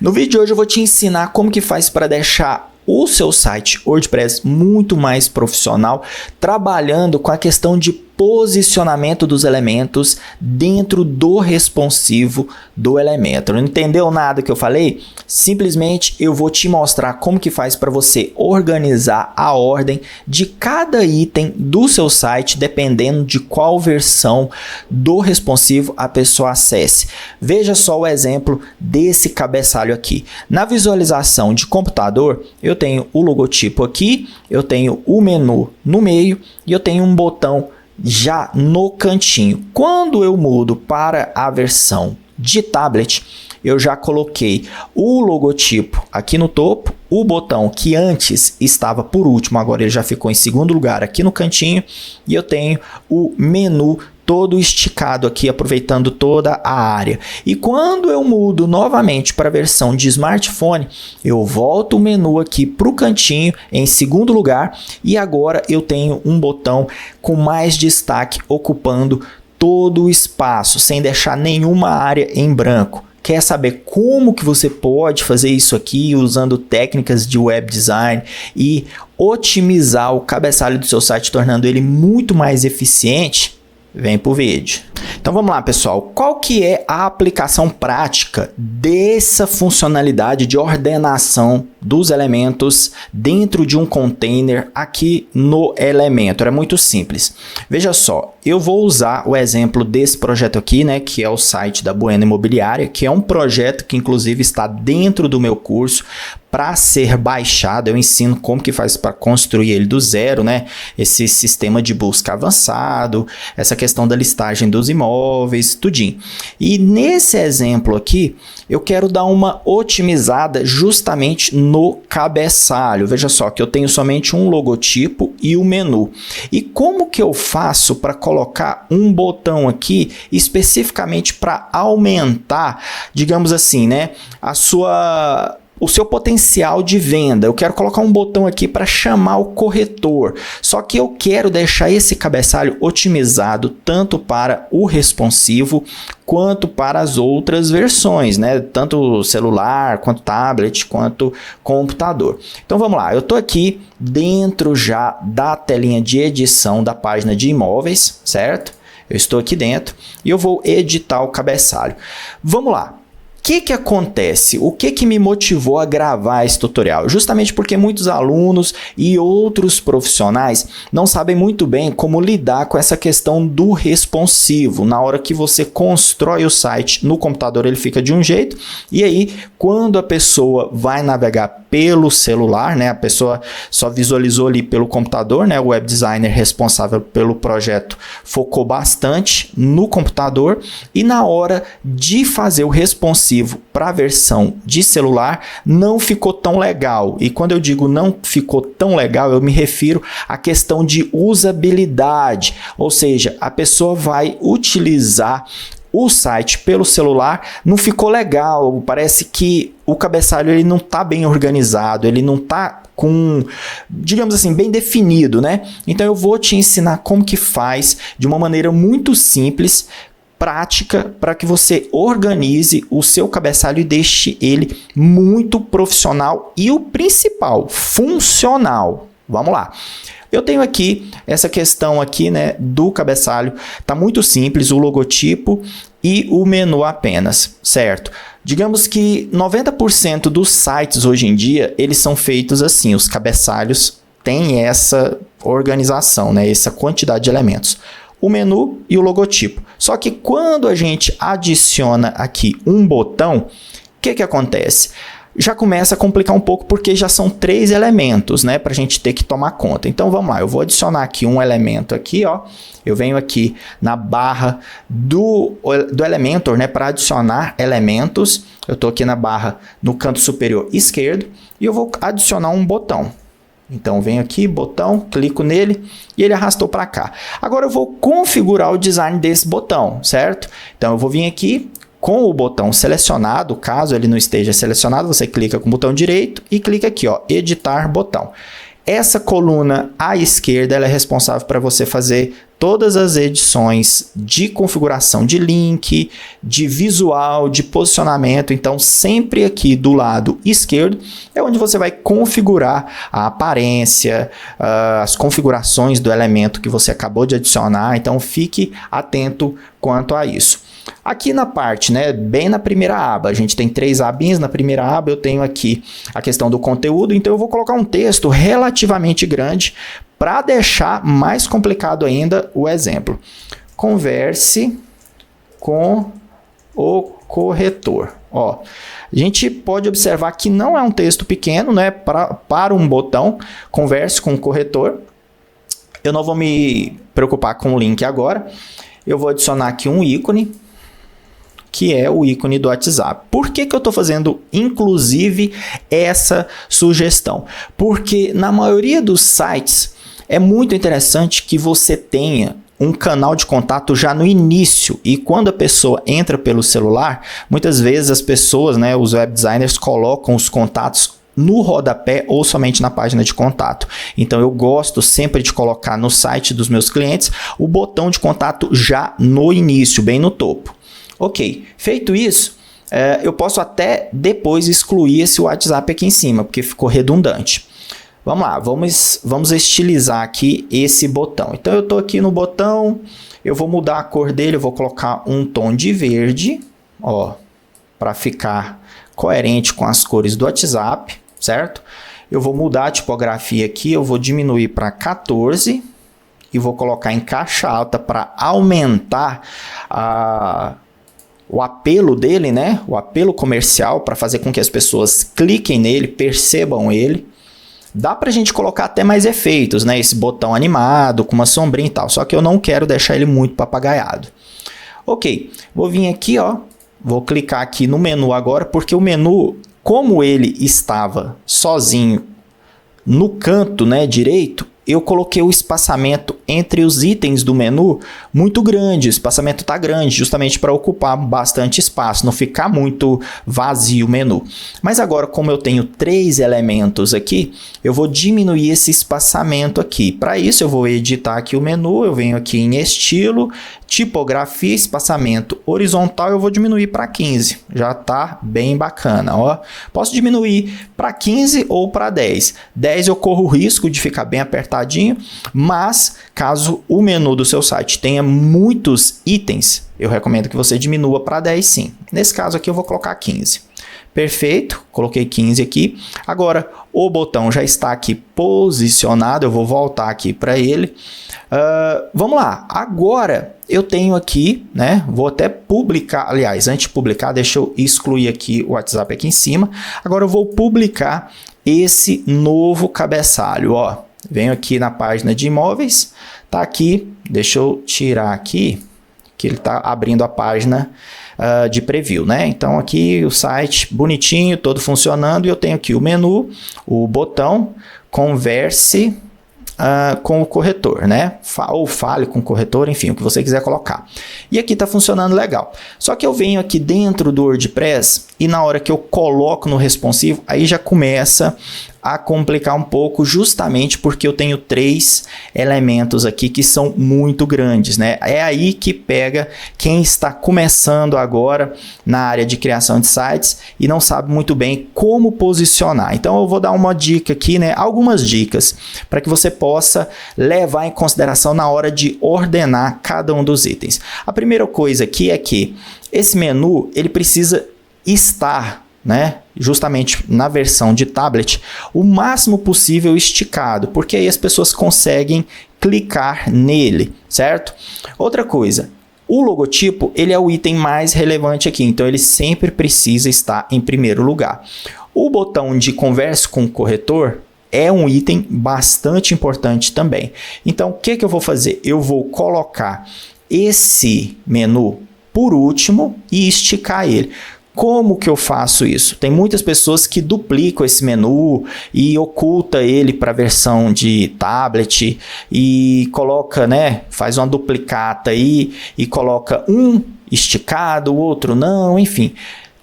No vídeo de hoje eu vou te ensinar como que faz para deixar o seu site WordPress muito mais profissional, trabalhando com a questão de posicionamento dos elementos dentro do responsivo do Elementor. Não entendeu nada que eu falei? Simplesmente eu vou te mostrar como que faz para você organizar a ordem de cada item do seu site, dependendo de qual versão do responsivo a pessoa acesse. Veja só o exemplo desse cabeçalho aqui. Na visualização de computador, eu tenho o logotipo aqui, eu tenho o menu no meio e eu tenho um botão já no cantinho. Quando eu mudo para a versão de tablet, eu já coloquei o logotipo aqui no topo, o botão que antes estava por último, agora ele já ficou em segundo lugar aqui no cantinho, e eu tenho o menu todo esticado aqui, aproveitando toda a área. E quando eu mudo novamente para a versão de smartphone, eu volto o menu aqui para o cantinho em segundo lugar, e agora eu tenho um botão com mais destaque ocupando todo o espaço, sem deixar nenhuma área em branco. Quer saber como que você pode fazer isso aqui usando técnicas de web design e otimizar o cabeçalho do seu site, tornando ele muito mais eficiente? Vem pro vídeo. Então vamos lá, pessoal. Qual que é a aplicação prática dessa funcionalidade de ordenação dos elementos dentro de um container aqui no Elementor? É muito simples. Veja só, eu vou usar o exemplo desse projeto aqui, né, que é o site da Bueno Imobiliária, que é um projeto que inclusive está dentro do meu curso para ser baixado. Eu ensino como que faz para construir ele do zero, né? Esse sistema de busca avançado, essa questão da listagem dos imóveis, tudinho. E nesse exemplo aqui, eu quero dar uma otimizada justamente no cabeçalho. Veja só que eu tenho somente um logotipo e o menu. E como que eu faço para colocar um botão aqui especificamente para aumentar, digamos assim, né, o seu potencial de venda? Eu quero colocar um botão aqui para chamar o corretor. Só que eu quero deixar esse cabeçalho otimizado tanto para o responsivo quanto para as outras versões, né? Tanto celular, quanto tablet, quanto computador. Então vamos lá, eu estou aqui dentro já da telinha de edição da página de imóveis, certo? Eu estou aqui dentro e eu vou editar o cabeçalho. Vamos lá. O que acontece? O que me motivou a gravar esse tutorial? Justamente porque muitos alunos e outros profissionais não sabem muito bem como lidar com essa questão do responsivo. Na hora que você constrói o site no computador, ele fica de um jeito, e aí quando a pessoa vai navegar pelo celular, né, a pessoa só visualizou ali pelo computador, né, o web designer responsável pelo projeto focou bastante no computador, e na hora de fazer o responsivo para a versão de celular não ficou tão legal. E quando eu digo não ficou tão legal, eu me refiro à questão de usabilidade, ou seja, a pessoa vai utilizar o site pelo celular, não ficou legal, parece que o cabeçalho ele não está bem organizado, ele não está com, digamos assim, bem definido, né? Então eu vou te ensinar como que faz de uma maneira muito simples, prática, para que você organize o seu cabeçalho e deixe ele muito profissional e o principal, funcional. Vamos lá. Eu tenho aqui essa questão aqui, né, do cabeçalho. Tá muito simples, o logotipo e o menu apenas, certo? Digamos que 90% dos sites hoje em dia, eles são feitos assim, os cabeçalhos têm essa organização, né, essa quantidade de elementos. O menu e o logotipo. Só que quando a gente adiciona aqui um botão, o que acontece? Já começa a complicar um pouco porque já são 3 elementos, né, para a gente ter que tomar conta. Então vamos lá, eu vou adicionar aqui um elemento aqui, ó. Eu venho aqui na barra do Elementor, né, para adicionar elementos. Eu estou aqui na barra no canto superior esquerdo e eu vou adicionar um botão. Então, venho aqui, botão, clico nele e ele arrastou para cá. Agora eu vou configurar o design desse botão, certo? Então, eu vou vir aqui com o botão selecionado. Caso ele não esteja selecionado, você clica com o botão direito e clica aqui, ó, editar botão. Essa coluna à esquerda ela é responsável para você fazer todas as edições de configuração de link, de visual, de posicionamento. Então, sempre aqui do lado esquerdo é onde você vai configurar a aparência, as configurações do elemento que você acabou de adicionar. Então, fique atento quanto a isso. Aqui na parte, né, bem na primeira aba, a gente tem 3 abinhas. Na primeira aba eu tenho aqui a questão do conteúdo, então eu vou colocar um texto relativamente grande para deixar mais complicado ainda o exemplo. Converse com o corretor. Ó, a gente pode observar que não é um texto pequeno, né, para um botão, converse com o corretor. Eu não vou me preocupar com o link agora. Eu vou adicionar aqui um ícone, que é o ícone do WhatsApp. Por que eu estou fazendo, inclusive, essa sugestão? Porque na maioria dos sites é muito interessante que você tenha um canal de contato já no início, e quando a pessoa entra pelo celular, muitas vezes as pessoas, né, os web designers colocam os contatos no rodapé ou somente na página de contato. Então eu gosto sempre de colocar no site dos meus clientes o botão de contato já no início, bem no topo. Ok, feito isso, eu posso até depois excluir esse WhatsApp aqui em cima, porque ficou redundante. Vamos lá, vamos estilizar aqui esse botão. Então eu estou aqui no botão, eu vou mudar a cor dele, eu vou colocar um tom de verde, ó, para ficar coerente com as cores do WhatsApp, certo? Eu vou mudar a tipografia aqui, eu vou diminuir para 14 e vou colocar em caixa alta para aumentar o apelo dele, né? O apelo comercial, para fazer com que as pessoas cliquem nele, percebam ele. Dá pra gente colocar até mais efeitos, né? Esse botão animado, com uma sombrinha e tal. Só que eu não quero deixar ele muito papagaiado. Ok, vou vir aqui, ó. Vou clicar aqui no menu agora, porque o menu, como ele estava sozinho no canto, né, direito, eu coloquei o espaçamento entre os itens do menu muito grande. O espaçamento está grande, justamente para ocupar bastante espaço, não ficar muito vazio o menu. Mas agora, como eu tenho 3 elementos aqui, eu vou diminuir esse espaçamento aqui. Para isso, eu vou editar aqui o menu, eu venho aqui em estilo, tipografia, espaçamento horizontal, eu vou diminuir para 15. Já está bem bacana, ó. Posso diminuir para 15 ou para 10. 10 eu corro o risco de ficar bem apertadinho, mas caso o menu do seu site tenha muitos itens, eu recomendo que você diminua para 10 sim. Nesse caso aqui eu vou colocar 15. Perfeito, coloquei 15 aqui. Agora o botão já está aqui posicionado, eu vou voltar aqui para ele. Vamos lá, agora eu tenho aqui, né? Vou até publicar, aliás, antes de publicar, deixa eu excluir aqui o WhatsApp aqui em cima. Agora eu vou publicar esse novo cabeçalho, ó. Venho aqui na página de imóveis, tá aqui, deixa eu tirar aqui, que ele tá abrindo a página de preview, né? Então aqui o site bonitinho, todo funcionando, e eu tenho aqui o menu, o botão, converse com o corretor, né? Ou fale com o corretor, enfim, o que você quiser colocar. E aqui está funcionando legal. Só que eu venho aqui dentro do WordPress e na hora que eu coloco no responsivo, aí já começa a complicar um pouco, justamente porque eu tenho 3 elementos aqui que são muito grandes, né? É aí que pega quem está começando agora na área de criação de sites e não sabe muito bem como posicionar. Então eu vou dar uma dica aqui, né? Algumas dicas para que você possa levar em consideração na hora de ordenar cada um dos itens. A primeira coisa aqui é que esse menu ele precisa estar, né, justamente na versão de tablet, o máximo possível esticado, porque aí as pessoas conseguem clicar nele, certo? Outra coisa, o logotipo, ele é o item mais relevante aqui, então ele sempre precisa estar em primeiro lugar. O botão de converse com o corretor é um item bastante importante também. Então, o que eu vou fazer? Eu vou colocar esse menu por último e esticar ele. Como que eu faço isso? Tem muitas pessoas que duplicam esse menu e oculta ele para a versão de tablet e coloca, né, faz uma duplicata aí e coloca um esticado, o outro não, enfim.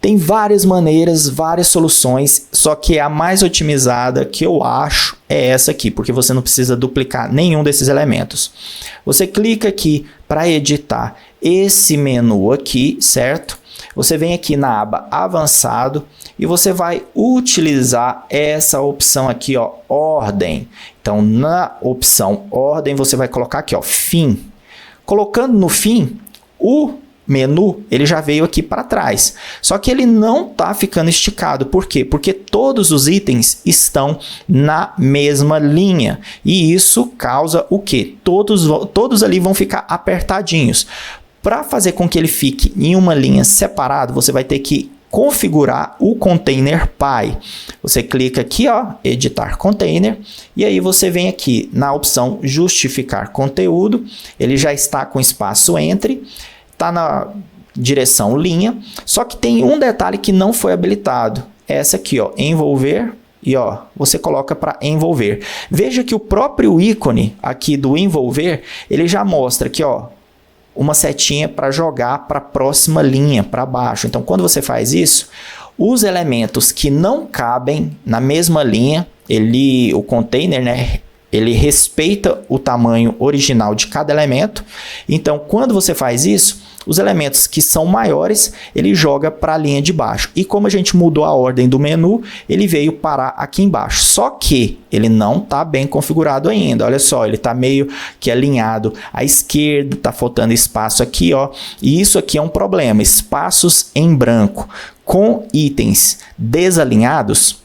Tem várias maneiras, várias soluções, só que a mais otimizada que eu acho é essa aqui, porque você não precisa duplicar nenhum desses elementos. Você clica aqui para editar esse menu aqui, certo? Você vem aqui na aba Avançado e você vai utilizar essa opção aqui, ó, Ordem. Então, na opção Ordem, você vai colocar aqui, ó, Fim. Colocando no fim, o menu ele já veio aqui para trás. Só que ele não está ficando esticado. Por quê? Porque todos os itens estão na mesma linha. E isso causa o quê? Todos ali vão ficar apertadinhos. Para fazer com que ele fique em uma linha separada, você vai ter que configurar o container Py. Você clica aqui, ó, editar container, e aí você vem aqui na opção justificar conteúdo. Ele já está com espaço entre, está na direção linha, só que tem um detalhe que não foi habilitado. Essa aqui, ó, envolver, e ó, você coloca para envolver. Veja que o próprio ícone aqui do envolver, ele já mostra aqui, ó, uma setinha para jogar para a próxima linha, para baixo. Então, quando você faz isso, os elementos que não cabem na mesma linha, o container, né, ele respeita o tamanho original de cada elemento. Então, quando você faz isso, os elementos que são maiores, ele joga para a linha de baixo. E como a gente mudou a ordem do menu, ele veio parar aqui embaixo. Só que ele não está bem configurado ainda. Olha só, ele está meio que alinhado à esquerda, está faltando espaço aqui, ó. E isso aqui é um problema. Espaços em branco com itens desalinhados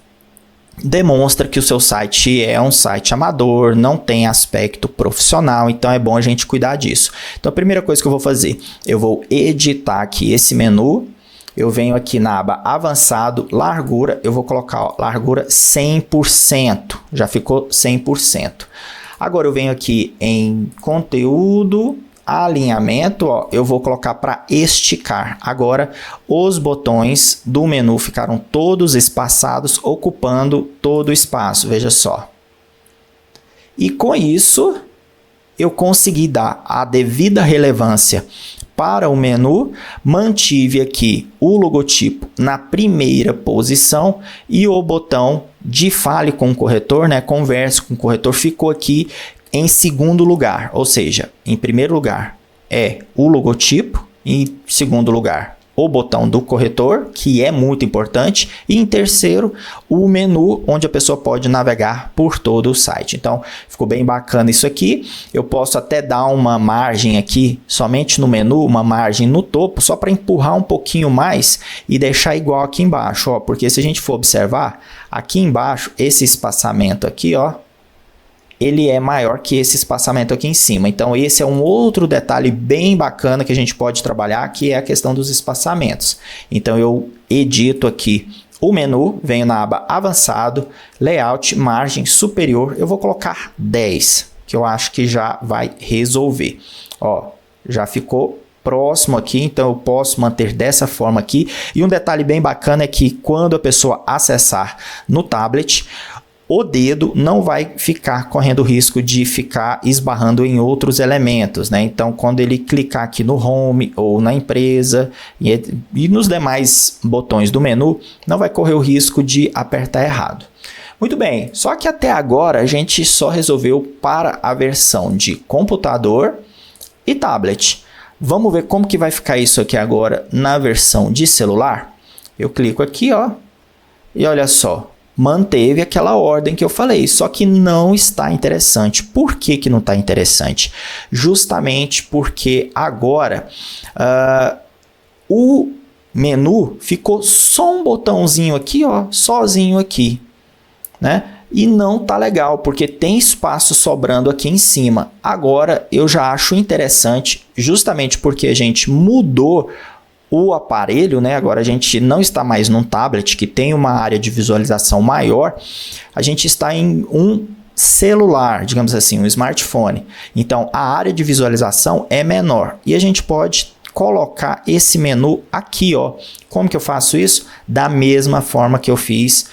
demonstra que o seu site é um site amador, não tem aspecto profissional, então é bom a gente cuidar disso. Então a primeira coisa que eu vou fazer, eu vou editar aqui esse menu, eu venho aqui na aba Avançado, Largura, eu vou colocar, ó, largura 100%, já ficou 100%. Agora eu venho aqui em Conteúdo, Alinhamento, ó, eu vou colocar para esticar. Agora, os botões do menu ficaram todos espaçados, ocupando todo o espaço, veja só. E com isso, eu consegui dar a devida relevância para o menu, mantive aqui o logotipo na primeira posição e o botão de fale com o corretor, né, converse com o corretor, ficou aqui em segundo lugar, ou seja, em primeiro lugar é o logotipo, em segundo lugar o botão do corretor, que é muito importante, e em terceiro o menu, onde a pessoa pode navegar por todo o site. Então, ficou bem bacana isso aqui. Eu posso até dar uma margem aqui, somente no menu, uma margem no topo, só para empurrar um pouquinho mais e deixar igual aqui embaixo, ó, porque se a gente for observar, aqui embaixo, esse espaçamento aqui, ó, ele é maior que esse espaçamento aqui em cima. Então, esse é um outro detalhe bem bacana que a gente pode trabalhar, que é a questão dos espaçamentos. Então, eu edito aqui o menu, venho na aba Avançado, Layout, Margem Superior, eu vou colocar 10, que eu acho que já vai resolver. Ó, já ficou próximo aqui, então eu posso manter dessa forma aqui. E um detalhe bem bacana é que quando a pessoa acessar no tablet, o dedo não vai ficar correndo o risco de ficar esbarrando em outros elementos, né? Então, quando ele clicar aqui no Home ou na empresa e nos demais botões do menu, não vai correr o risco de apertar errado. Muito bem, só que até agora a gente só resolveu para a versão de computador e tablet. Vamos ver como que vai ficar isso aqui agora na versão de celular? Eu clico aqui, ó, e olha só. Manteve aquela ordem que eu falei, só que não está interessante. Por que que não está interessante? Justamente porque agora o menu ficou só um botãozinho aqui, ó, sozinho aqui, né? E não tá legal, porque tem espaço sobrando aqui em cima. Agora eu já acho interessante, justamente porque a gente mudou o aparelho, né? Agora a gente não está mais num tablet que tem uma área de visualização maior, a gente está em um celular, digamos assim, um smartphone. Então a área de visualização é menor e a gente pode colocar esse menu aqui, ó. Como que eu faço isso? Da mesma forma que eu fiz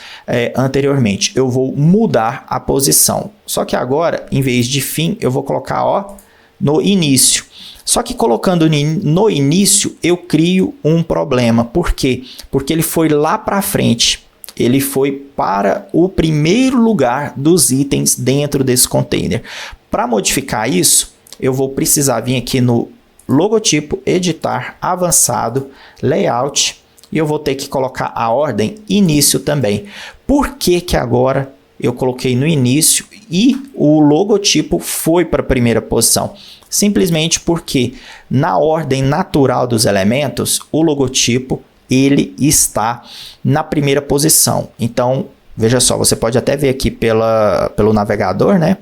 anteriormente. Eu vou mudar a posição. Só que agora, em vez de fim, eu vou colocar, ó, no início. Só que colocando no início, eu crio um problema. Por quê? Porque ele foi lá para frente. Ele foi para o primeiro lugar dos itens dentro desse container. Para modificar isso, eu vou precisar vir aqui no logotipo, editar, avançado, layout, e eu vou ter que colocar a ordem início também. Por que que agora eu coloquei no início e o logotipo foi para a primeira posição? Simplesmente porque na ordem natural dos elementos, o logotipo ele está na primeira posição. Então, veja só, você pode até ver aqui pelo navegador, né?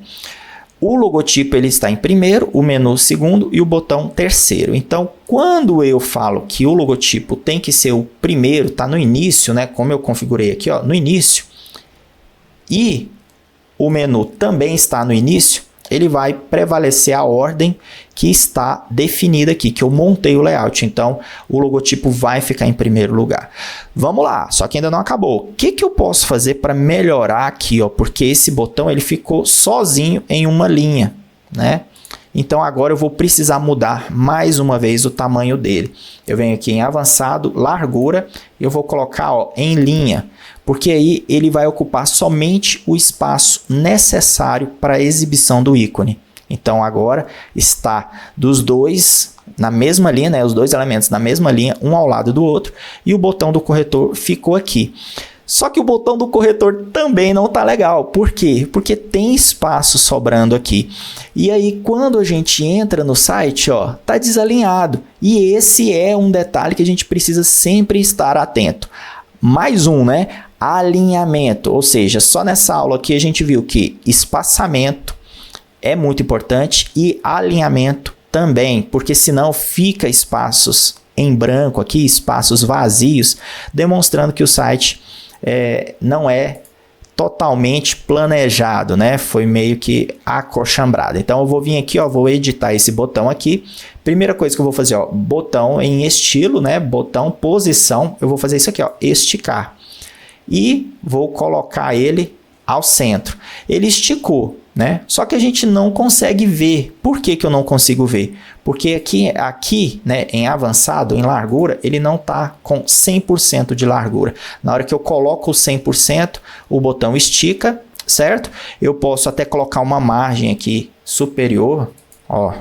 O logotipo ele está em primeiro, o menu segundo e o botão terceiro. Então, quando eu falo que o logotipo tem que ser o primeiro, está no início, né? Como eu configurei aqui, ó, no início, e o menu também está no início, ele vai prevalecer a ordem que está definida aqui, que eu montei o layout. Então, o logotipo vai ficar em primeiro lugar. Vamos lá, só que ainda não acabou. O que que eu posso fazer para melhorar aqui? Ó? Porque esse botão ele ficou sozinho em uma linha, né? Então, agora eu vou precisar mudar mais uma vez o tamanho dele. Eu venho aqui em avançado, largura, e eu vou colocar ó, em linha, porque aí ele vai ocupar somente o espaço necessário para a exibição do ícone. Então, agora está dos dois na mesma linha, né, os dois elementos na mesma linha, um ao lado do outro, e o botão do corretor ficou aqui. Só que o botão do corretor também não está legal. Por quê? Porque tem espaço sobrando aqui. E aí, quando a gente entra no site, ó, tá desalinhado. E esse é um detalhe que a gente precisa sempre estar atento. Mais um, né? Alinhamento. Ou seja, só nessa aula aqui a gente viu que espaçamento é muito importante e alinhamento também, porque senão fica espaços em branco aqui, espaços vazios, demonstrando que o site não é totalmente planejado, né? Foi meio que acochambrado. Então eu vou vir aqui, ó, vou editar esse botão aqui. Primeira coisa que eu vou fazer, ó, botão em estilo, né? Botão posição, eu vou fazer isso aqui, ó, esticar. E vou colocar ele ao centro. Ele esticou, né? Só que a gente não consegue ver. Por que que eu não consigo ver? Porque aqui, né, em avançado, em largura, ele não está com 100% de largura. Na hora que eu coloco o 100%, o botão estica, certo? Eu posso até colocar uma margem aqui superior, ó,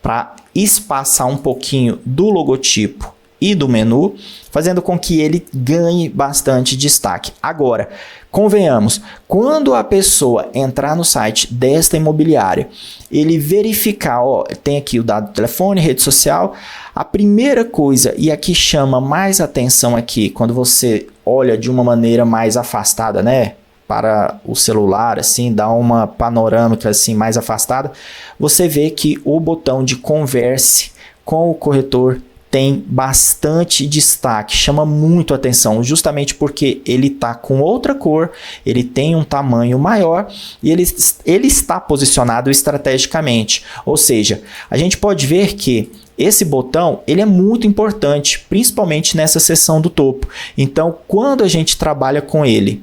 para espaçar um pouquinho do logotipo e do menu, fazendo com que ele ganhe bastante destaque. Agora, convenhamos, quando a pessoa entrar no site desta imobiliária, ele verificar, ó, tem aqui o dado do telefone, rede social, a primeira coisa, e aqui chama mais atenção aqui, quando você olha de uma maneira mais afastada, né, para o celular, assim, dá uma panorâmica assim mais afastada, você vê que o botão de converse com o corretor tem bastante destaque, chama muito atenção, justamente porque ele está com outra cor, ele tem um tamanho maior e ele está posicionado estrategicamente. Ou seja, a gente pode ver que esse botão ele é muito importante, principalmente nessa seção do topo. Então, quando a gente trabalha com ele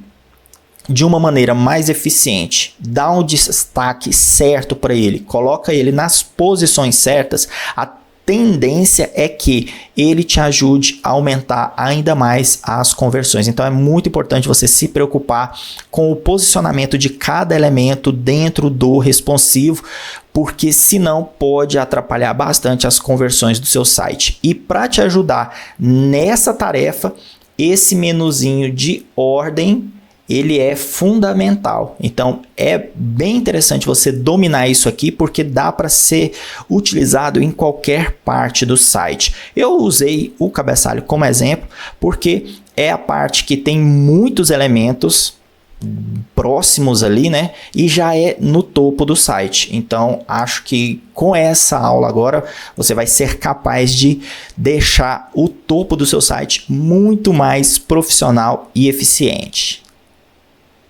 de uma maneira mais eficiente, dá um destaque certo para ele, coloca ele nas posições certas, a tendência é que ele te ajude a aumentar ainda mais as conversões. Então é muito importante você se preocupar com o posicionamento de cada elemento dentro do responsivo, porque senão pode atrapalhar bastante as conversões do seu site. E para te ajudar nessa tarefa, esse menuzinho de ordem ele é fundamental. Então é bem interessante você dominar isso aqui, porque dá para ser utilizado em qualquer parte do site. Eu usei o cabeçalho como exemplo porque é a parte que tem muitos elementos próximos ali, né? E já é no topo do site. Então acho que com essa aula agora você vai ser capaz de deixar o topo do seu site muito mais profissional e eficiente.